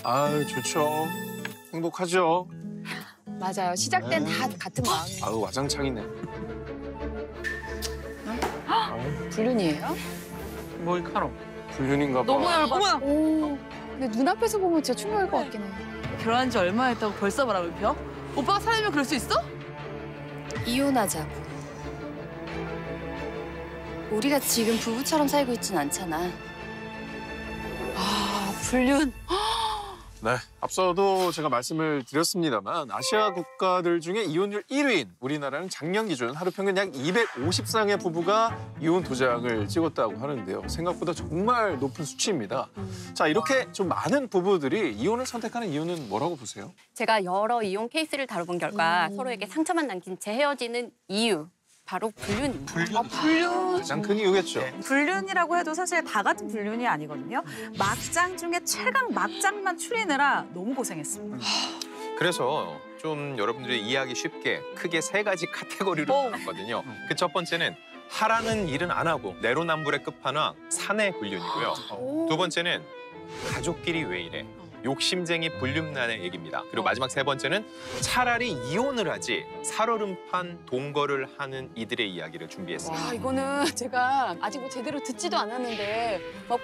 아유, 좋죠. 행복하죠. 맞아요. 시작 땐 다 같은 마음. 아유, 와장창이네. 불륜이에요? 뭘 카노? 불륜인가 봐. 너무 열받아. 오. 근데 눈앞에서 보면 진짜 충격일 것 같긴 해. 결혼한 지 얼마 했다고 벌써 바람을 펴? 오빠가 사람이면 그럴 수 있어? 이혼하자고. 우리가 지금 부부처럼 살고 있진 않잖아. 아, 불륜. 네, 앞서도 제가 말씀을 드렸습니다만 아시아 국가들 중에 이혼율 1위인 우리나라는 작년 기준 하루 평균 약 250쌍의 부부가 이혼 도장을 찍었다고 하는데요. 생각보다 정말 높은 수치입니다. 자, 이렇게 좀 많은 부부들이 이혼을 선택하는 이유는 뭐라고 보세요? 제가 여러 이혼 케이스를 다뤄본 결과 서로에게 상처만 남긴 채 헤어지는 이유. 바로 불륜입니다. 불륜. 가장 큰 이유겠죠. 불륜이라고 해도 사실 다 같은 불륜이 아니거든요. 막장 중에 최강 막장만 추리느라 너무 고생했습니다. 그래서 좀 여러분들이 이해하기 쉽게 크게 세 가지 카테고리로 나눴거든요. 그 첫 번째는 하라는 일은 안 하고 내로남불의 끝판왕 사내 불륜이고요. 두 번째는 가족끼리 왜 이래? 욕심쟁이 불륜난의 얘기입니다. 그리고 마지막 세 번째는 차라리 이혼을 하지 살얼음판 동거를 하는 이들의 이야기를 준비했습니다. 와, 이거는 제가 아직 뭐 제대로 듣지도 않았는데 막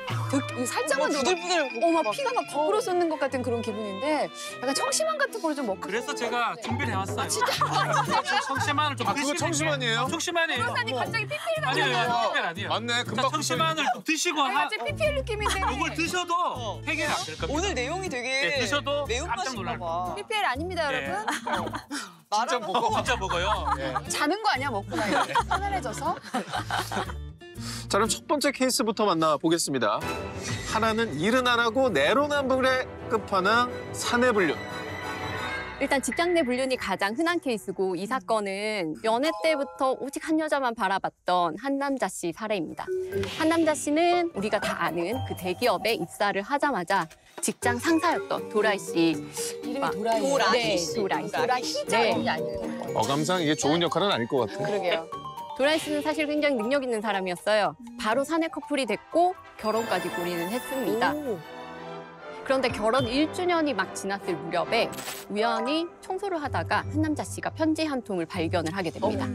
살짝만 부들부들. 막 피가 막 거꾸로 쏟는 것 같은 그런 기분인데 약간 청심환 같은 걸 좀 먹고 그래서 제가 준비를 해왔어요. 아, 진짜? 청심환을 좀 아, 그거 청심환이에요? 청심환이에요. 변호사님 갑자기 PPL가 아니에요, 나와요. PPL 아니에요. 맞네, 자, 금방 청심환을 좀 드시고 갑자기 PPL 느낌인데 이걸 드셔도 해결이 안 될 겁니다. 오늘 내용이 되게 네, 드셔도 깜짝 매운맛인가 놀랄 봐. PPL 아닙니다, 네. 여러분. 진짜 먹어. 진짜 먹어요. 자는 거 아니야, 먹고 나요. 편안해져서. 자, 그럼 첫 번째 케이스부터 만나보겠습니다. 하나는 일은 안 하고 내로남불의 끝판왕 사내 불륜. 일단 직장 내 불륜이 가장 흔한 케이스고 이 사건은 연애 때부터 오직 한 여자만 바라봤던 한남자 씨 사례입니다. 한남자 씨는 우리가 다 아는 그 대기업에 입사를 하자마자 직장 상사였던 도라이 씨. 이름이 도라이. 네, 도라이. 도라이 희자 네. 이름이 아니에요. 어감상 이게 좋은 역할은 아닐 것 같아요. 그러게요. 도라이 씨는 사실 굉장히 능력 있는 사람이었어요. 바로 사내 커플이 됐고 결혼까지 고리는 했습니다. 그런데 결혼 1주년이 막 지났을 무렵에 우연히 청소를 하다가 한남자 씨가 편지 한 통을 발견을 하게 됩니다.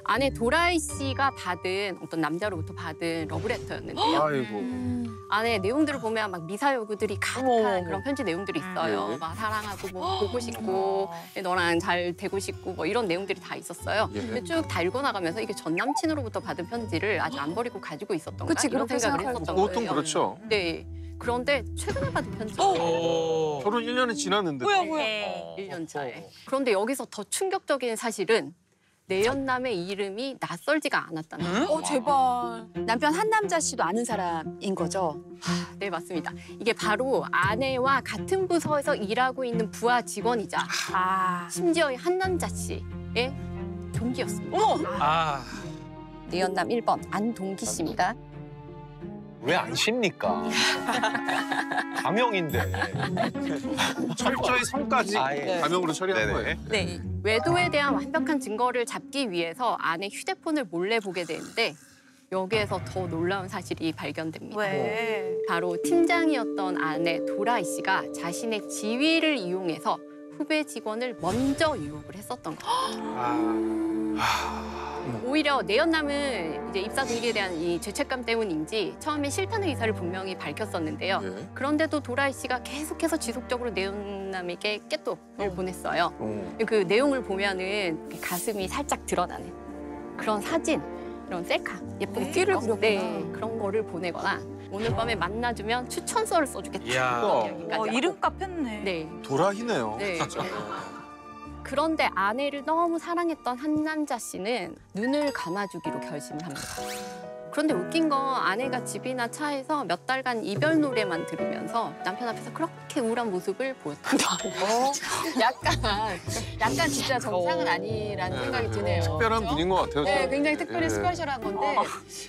안에 도라이 씨가 받은 어떤 남자로부터 받은 러브레터였는데요. 아이고. 안에 내용들을 보면 막 미사 여구들이 가득한 그런 편지 내용들이 있어요. 네. 막 사랑하고 뭐 보고 싶고 너랑 잘 되고 싶고 뭐 이런 내용들이 다 있었어요. 예. 근데 쭉 다 읽어나가면서 이게 전 남친으로부터 받은 편지를 아직 안 버리고 가지고 있었던가 그치, 이런 그렇게 생각을 생각할 했었던 보통 거예요. 그렇죠. 네. 그런데 최근에 받은 편지예요. 결혼 1년이 지났는데. 뭐야. 1년 차에. 그런데 여기서 더 충격적인 사실은 내연남의 이름이 낯설지가 않았다는 거예요. 제발. 남편 한남자 씨도 아는 사람인 거죠? 네, 맞습니다. 이게 바로 아내와 같은 부서에서 일하고 있는 부하 직원이자 심지어 이 한남자 씨의 동기였습니다. 아, 내연남 1번 안동기 씨입니다. 왜 안 쉽니까? 가명인데. 철저히 성까지 예. 가명으로 처리한 네네. 거예요. 네, 외도에 대한 완벽한 증거를 잡기 위해서 아내 휴대폰을 몰래 보게 되는데 여기에서 더 놀라운 사실이 발견됩니다. 왜? 바로 팀장이었던 아내 도라이 씨가 자신의 지위를 이용해서 후배 직원을 먼저 유혹을 했었던 거예요. 오히려 내연남은 이제 입사 동기에 대한 이 죄책감 때문인지 처음에 싫다는 의사를 분명히 밝혔었는데요. 예. 그런데도 도라이 씨가 계속해서 지속적으로 내연남에게 깨톡을 보냈어요. 그 내용을 보면은 가슴이 살짝 드러나는 그런 사진, 이런 셀카, 예쁘게 띠를 찍은 거, 그렸구나. 네, 그런 거를 보내거나 오늘 밤에 만나주면 추천서를 써주겠다. 이야. 이런 이야기까지 하고. 이름값 했네. 네. 도라이네요. 네. 진짜. 그런데 아내를 너무 사랑했던 한남자 씨는 눈을 감아주기로 결심을 합니다. 그런데 웃긴 건 아내가 집이나 차에서 몇 달간 이별 노래만 들으면서 남편 앞에서 그렇게 우울한 모습을 보였다. 약간 진짜 정상은 아니라는 생각이 드네요. 특별한 분인 것 같아요. 네, 저는. 굉장히 특별히 예. 스페셜한 건데.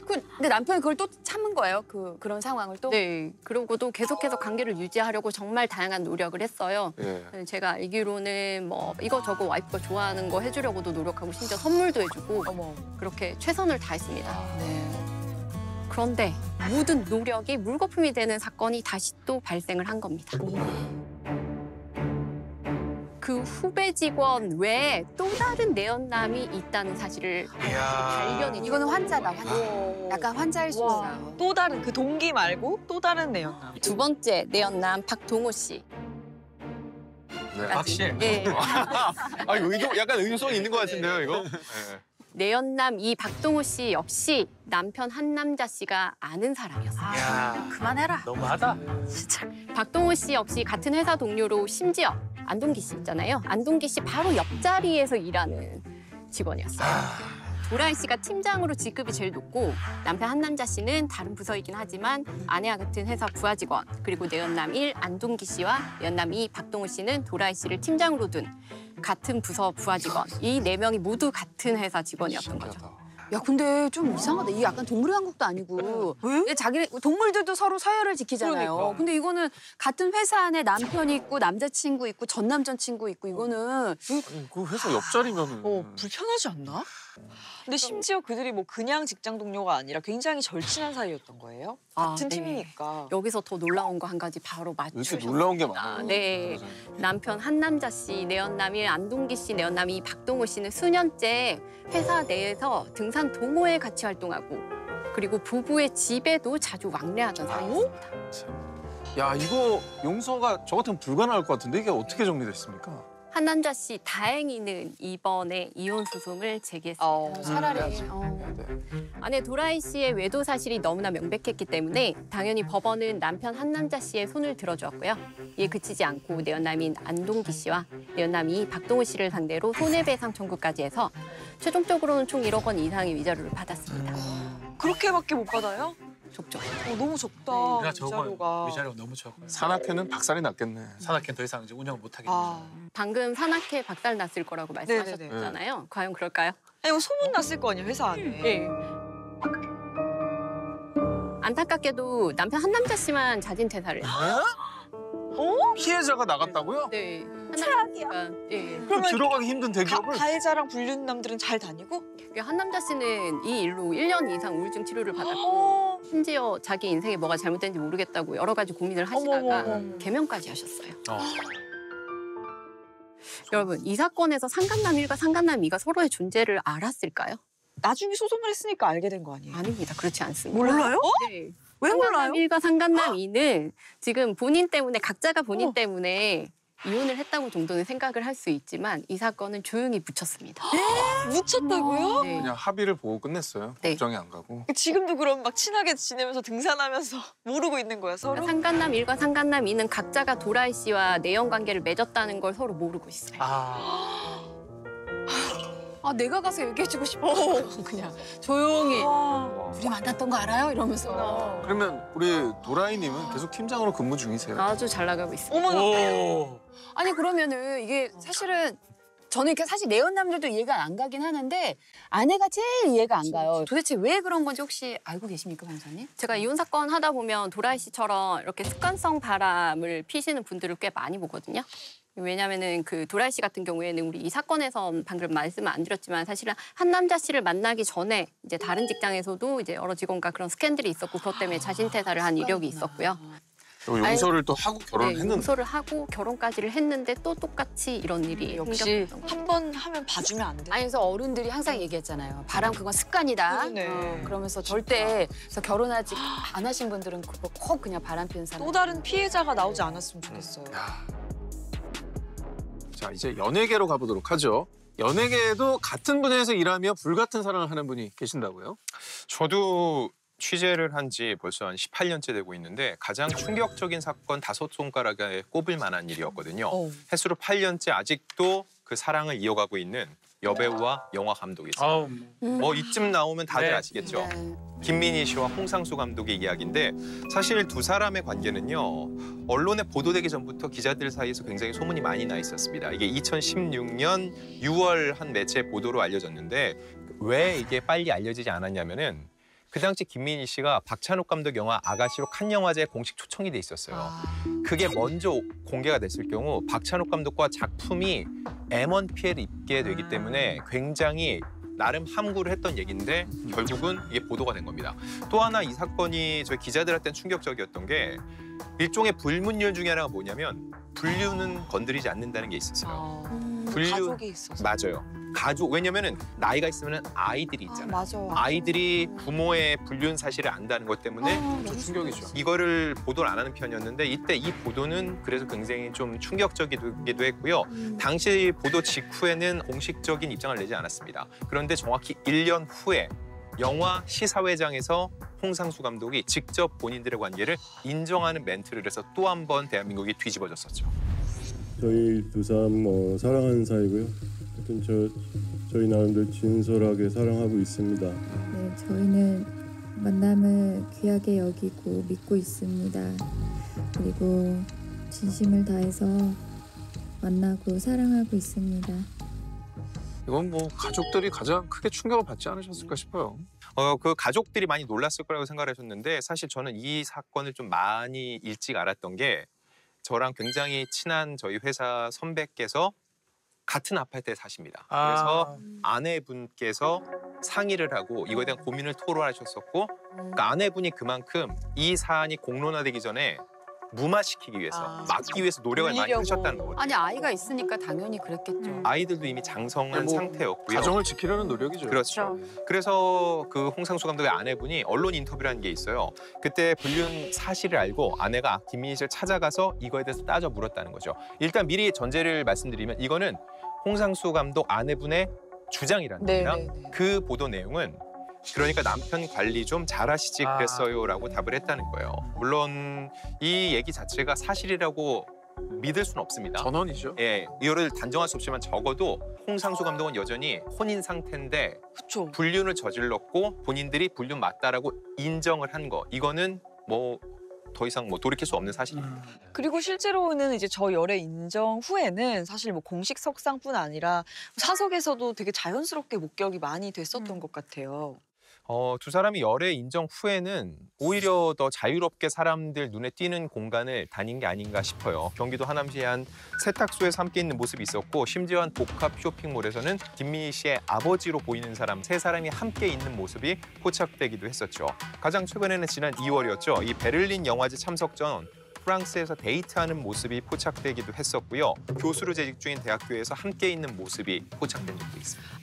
근데 남편이 그걸 또 참은 거예요? 그런 상황을 또? 네, 그러고도 계속해서 관계를 유지하려고 정말 다양한 노력을 했어요. 예. 제가 알기로는 뭐 이거저거 와이프가 좋아하는 거 해주려고도 노력하고 심지어 선물도 해주고 그렇게 최선을 다했습니다. 네. 그런데 모든 노력이 물거품이 되는 사건이 다시 또 발생을 한 겁니다. 그 후배 직원 외에 또 다른 내연남이 있다는 사실을 발견이. 이거는 환자다, 환자. 약간 환자일 수 있어요. 또 다른 그 동기 말고 또 다른 내연남. 두 번째 내연남 박동호 씨. 네. 박씨. 네. 아, 이거 약간 의존성이 있는 것 같은데요, 이거? 네. 내연남 이 박동호 씨 역시 남편 한남자 씨가 아는 사람이었어요. 야, 그만해라. 너무하다. 진짜. 박동호 씨 역시 같은 회사 동료로 심지어 안동기 씨 있잖아요. 안동기 씨 바로 옆자리에서 일하는 직원이었어요. 도라이 씨가 팀장으로 직급이 제일 높고 남편 한남자 씨는 다른 부서이긴 하지만 아내와 같은 회사 부하 직원, 그리고 내연남 1 안동기 씨와 내연남 2 박동호 씨는 도라이 씨를 팀장으로 둔 같은 부서 부하 직원, 이 4명이 모두 같은 회사 직원이었던 거죠. 야, 근데 좀 이상하다. 이게 약간 동물의 왕국도 아니고. 왜? 자기 동물들도 서로 서열을 지키잖아요. 그러니까. 근데 이거는 같은 회사 안에 남편이 있고 남자친구 있고 전남전 친구 있고 이거는 그 회사 옆자리면은. 불편하지 않나? 근데 심지어 그들이 뭐 그냥 직장 동료가 아니라 굉장히 절친한 사이였던 거예요? 같은 네. 팀이니까. 여기서 더 놀라운 거 한 가지 바로 이렇게 맞추셨습니다. 놀라운 게 많아요. 네. 남편 한남자 씨, 내연남 1 안동기 씨, 내연남 2 박동호 씨는 수년째 회사 내에서 등산 동호회 같이 활동하고 그리고 부부의 집에도 자주 왕래하던 사이였습니다. 야, 이거 용서가 저 같으면 불가능할 것 같은데 이게 어떻게 정리됐습니까? 한남자 씨 다행히는 이번에 이혼 소송을 제기했습니다. 차라리 네. 아내 도라이 씨의 외도 사실이 너무나 명백했기 때문에 당연히 법원은 남편 한남자 씨의 손을 들어주었고요. 이에 그치지 않고 내연남인 안동기 씨와 내연남이 박동호 씨를 상대로 손해배상 청구까지 해서 최종적으로는 총 1억 원 이상의 위자료를 받았습니다. 그렇게밖에 못 받아요? 적죠. 너무 적다. 우리가 적어요. 위자료가. 위자료가 너무 적어요. 산악회는 박살이 났겠네. 산악회는 더 이상 이제 운영을 못 하겠네. 아. 방금 산악회 박살 났을 거라고 말씀하셨잖아요. 과연 그럴까요? 아니, 뭐 소문 났을 거 아니에요, 회사 안에. 네. 안타깝게도 남편 한남자 씨만 자진 퇴사를 했어요. 피해자가 나갔다고요? 네. 최악이야. 예. 그 들어가기 힘든 대기업을. 가해자랑 불륜 남들은 잘 다니고? 한남자 씨는 이 일로 1년 이상 우울증 치료를 받았고 심지어 자기 인생에 뭐가 잘못된지 모르겠다고 여러 가지 고민을 하시다가 어머. 개명까지 하셨어요. 여러분, 이 사건에서 상간남 1과 상간남 2가 서로의 존재를 알았을까요? 나중에 소송을 했으니까 알게 된 거 아니에요? 아닙니다. 그렇지 않습니다. 몰라요? 네. 왜 몰라요? 상간남 1과 상간남 2는 지금 본인 때문에 각자가 본인 때문에 이혼을 했다고 정도는 생각을 할 수 있지만 이 사건은 조용히 묻혔습니다. 묻혔다고요? 네. 그냥 합의를 보고 끝냈어요. 네. 법정에 안 가고. 지금도 그럼 막 친하게 지내면서 등산하면서 모르고 있는 거야, 서로? 상간남 1과 상간남 2는 각자가 도라이 씨와 내연 관계를 맺었다는 걸 서로 모르고 있어요. 아, 내가 가서 얘기해주고 싶어. 그냥 조용히. 둘이 만났던 거 알아요? 이러면서. 그러면 우리 도라이님은 계속 팀장으로 근무 중이세요? 아주 잘 나가고 있습니다. 어머나. 아니 그러면은 이게 사실은 저는 이렇게 사실 내연남들도 이해가 안 가긴 하는데 아내가 제일 이해가 안 가요. 도대체 왜 그런 건지 혹시 알고 계십니까, 변호사님? 제가 이혼 사건 하다 보면 도라이 씨처럼 이렇게 습관성 바람을 피시는 분들을 꽤 많이 보거든요. 왜냐면은 그 도라이 씨 같은 경우에는 우리 이 사건에서 방금 말씀을 안 드렸지만 사실은 한남자 씨를 만나기 전에 이제 다른 직장에서도 이제 여러 직원과 그런 스캔들이 있었고 그것 때문에 자신 퇴사를 한 이력이 있었고요. 그리고 용서를 또 하고 결혼을 네, 했는데. 용서를 하고 결혼까지를 했는데 또 똑같이 이런 일이 역시. 생겼던 거죠. 한 번 하면 봐주면 안 돼. 아니 그래서 어른들이 항상 얘기했잖아요. 바람 그건 습관이다. 그러네. 그러면서 절대 그래서 결혼하지 안 하신 분들은 그거 꼭 그냥 바람 피는 사람. 또 다른 피해자가 나오지 않았으면 좋겠어요. 자, 이제 연예계로 가보도록 하죠. 연예계에도 같은 분야에서 일하며 불같은 사랑을 하는 분이 계신다고요? 저도 취재를 한 지 벌써 한 18년째 되고 있는데 가장 충격적인 사건 5손가락에 꼽을 만한 일이었거든요. 해수로 8년째 아직도 그 사랑을 이어가고 있는 여배우와 영화 감독이세요. 뭐 이쯤 나오면 다들 네. 아시겠죠? 네. 김민희 씨와 홍상수 감독의 이야기인데 사실 두 사람의 관계는요. 언론에 보도되기 전부터 기자들 사이에서 굉장히 소문이 많이 나 있었습니다. 이게 2016년 6월 한 매체 보도로 알려졌는데 왜 이게 빨리 알려지지 않았냐면은 그 당시 김민희 씨가 박찬욱 감독 영화 아가씨로 칸 영화제에 공식 초청이 돼 있었어요. 그게 먼저 공개가 됐을 경우 박찬욱 감독과 작품이 M1 피해를 입게 되기 때문에 굉장히 나름 함구를 했던 얘기인데 결국은 이게 보도가 된 겁니다. 또 하나 이 사건이 저희 기자들한테는 충격적이었던 게 일종의 불문율 중에 하나가 뭐냐면 불륜은 건드리지 않는다는 게 있었어요. 불륜 가족이 있어서. 맞아요. 가족 왜냐면은 나이가 있으면 아이들이 있잖아요. 맞아. 아이들이 부모의 불륜 사실을 안다는 것 때문에 좀 충격이죠. 이거를 보도를 안 하는 편이었는데 이때 이 보도는 그래서 굉장히 좀 충격적이기도 했고요. 당시 보도 직후에는 공식적인 입장을 내지 않았습니다. 그런데 정확히 1년 후에 영화 시사회장에서 홍상수 감독이 직접 본인들의 관계를 인정하는 멘트를 해서 또 한 번 대한민국이 뒤집어졌었죠. 저희 두 사람 사랑하는 사이고요. 하여튼 저희 나름대로 진솔하게 사랑하고 있습니다. 네, 저희는 만남을 귀하게 여기고 믿고 있습니다. 그리고 진심을 다해서 만나고 사랑하고 있습니다. 이건 뭐 가족들이 가장 크게 충격을 받지 않으셨을까 싶어요. 그 가족들이 많이 놀랐을 거라고 생각하셨는데 사실 저는 이 사건을 좀 많이 일찍 알았던 게 저랑 굉장히 친한 저희 회사 선배께서 같은 아파트에 사십니다. 그래서 아내분께서 상의를 하고 이거에 대한 고민을 토로하셨었고 그러니까 아내분이 그만큼 이 사안이 공론화되기 전에 무마시키기 위해서 막기 위해서 노력을 많이 돌리려고. 하셨다는 거거든요. 아니 아이가 있으니까 당연히 그랬겠죠. 아이들도 이미 장성한 뭐 상태였고요. 가정을 지키려는 노력이죠. 그렇죠. 그래서 그 홍상수 감독의 아내분이 언론 인터뷰를 한 게 있어요. 그때 불륜 사실을 알고 아내가 김민희 씨를 찾아가서 이거에 대해서 따져 물었다는 거죠. 일단 미리 전제를 말씀드리면 이거는 홍상수 감독 아내분의 주장이라는 겁니다. 그 보도 내용은 그러니까 남편 관리 좀 잘하시지 그랬어요라고 답을 했다는 거예요. 물론 이 얘기 자체가 사실이라고 믿을 수는 없습니다. 전원이죠. 예, 이거를 단정할 수 없지만 적어도 홍상수 감독은 여전히 혼인 상태인데 그쵸. 불륜을 저질렀고 본인들이 불륜 맞다라고 인정을 한 거. 이거는 뭐 더 이상 뭐 돌이킬 수 없는 사실입니다. 그리고 실제로는 이제 저 열애 인정 후에는 사실 뭐 공식 석상뿐 아니라 사석에서도 되게 자연스럽게 목격이 많이 됐었던 것 같아요. 두 사람이 열애 인정 후에는 오히려 더 자유롭게 사람들 눈에 띄는 공간을 다닌 게 아닌가 싶어요. 경기도 하남시의 한 세탁소에서 함께 있는 모습이 있었고 심지어 한 복합 쇼핑몰에서는 김민희 씨의 아버지로 보이는 사람 세 사람이 함께 있는 모습이 포착되기도 했었죠. 가장 최근에는 지난 2월이었죠. 이 베를린 영화제 참석 전 프랑스에서 데이트하는 모습이 포착되기도 했었고요. 교수로 재직 중인 대학교에서 함께 있는 모습이 포착된 적도 있습니다.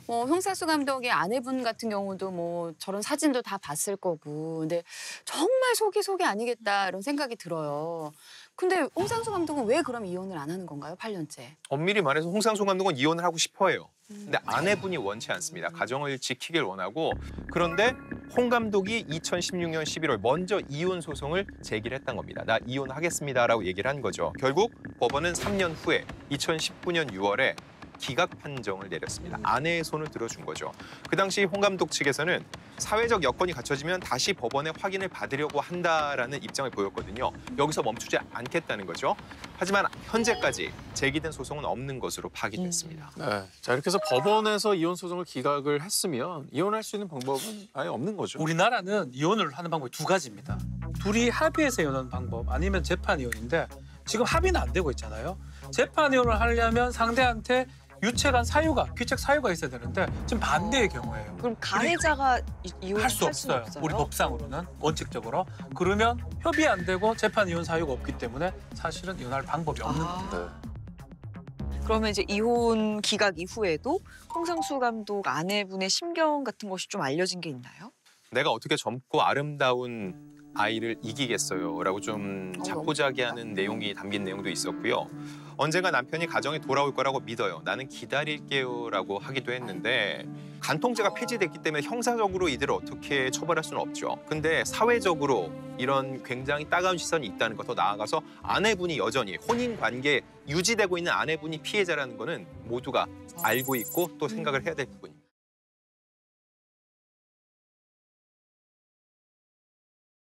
홍상수 감독의 아내분 같은 경우도 뭐 저런 사진도 다 봤을 거고 근데 정말 속이 아니겠다 이런 생각이 들어요. 근데 홍상수 감독은 왜 그럼 이혼을 안 하는 건가요? 8년째. 엄밀히 말해서 홍상수 감독은 이혼을 하고 싶어해요. 근데 아내분이 원치 않습니다. 가정을 지키길 원하고 그런데 홍 감독이 2016년 11월 먼저 이혼 소송을 제기를 했던 겁니다. 나 이혼하겠습니다라고 얘기를 한 거죠. 결국 법원은 3년 후에 2019년 6월에 기각 판정을 내렸습니다. 아내의 손을 들어준 거죠. 그 당시 홍 감독 측에서는 사회적 여건이 갖춰지면 다시 법원에 확인을 받으려고 한다라는 입장을 보였거든요. 여기서 멈추지 않겠다는 거죠. 하지만 현재까지 제기된 소송은 없는 것으로 파악됐습니다. 네. 자 이렇게 해서 법원에서 이혼 소송을 기각을 했으면 이혼할 수 있는 방법은 아예 없는 거죠. 우리나라는 이혼을 하는 방법이 두 가지입니다. 둘이 합의해서 이혼하는 방법 아니면 재판 이혼인데 지금 합의는 안 되고 있잖아요. 재판 이혼을 하려면 상대한테 유책한 사유가, 귀책 사유가 있어야 되는데 지금 반대의 경우예요. 그럼 가해자가 이혼을 할 수 없어요. 우리 법상으로는 원칙적으로. 그러면 협의 안 되고 재판 이혼 사유가 없기 때문에 사실은 이혼할 방법이 없는 겁니다. 그러면 이제 이혼 기각 이후에도 홍상수 감독 아내분의 심경 같은 것이 좀 알려진 게 있나요? 내가 어떻게 젊고 아름다운 아이를 이기겠어요 라고 좀 자포자기하는 내용이 담긴 내용도 있었고요. 언젠가 남편이 가정에 돌아올 거라고 믿어요. 나는 기다릴게요 라고 하기도 했는데 간통죄가 폐지됐기 때문에 형사적으로 이들을 어떻게 처벌할 수는 없죠. 근데 사회적으로 이런 굉장히 따가운 시선이 있다는 것, 더 나아가서 아내분이 여전히 혼인 관계 유지되고 있는 아내분이 피해자라는 거는 모두가 알고 있고 또 생각을 해야 될 부분입니다.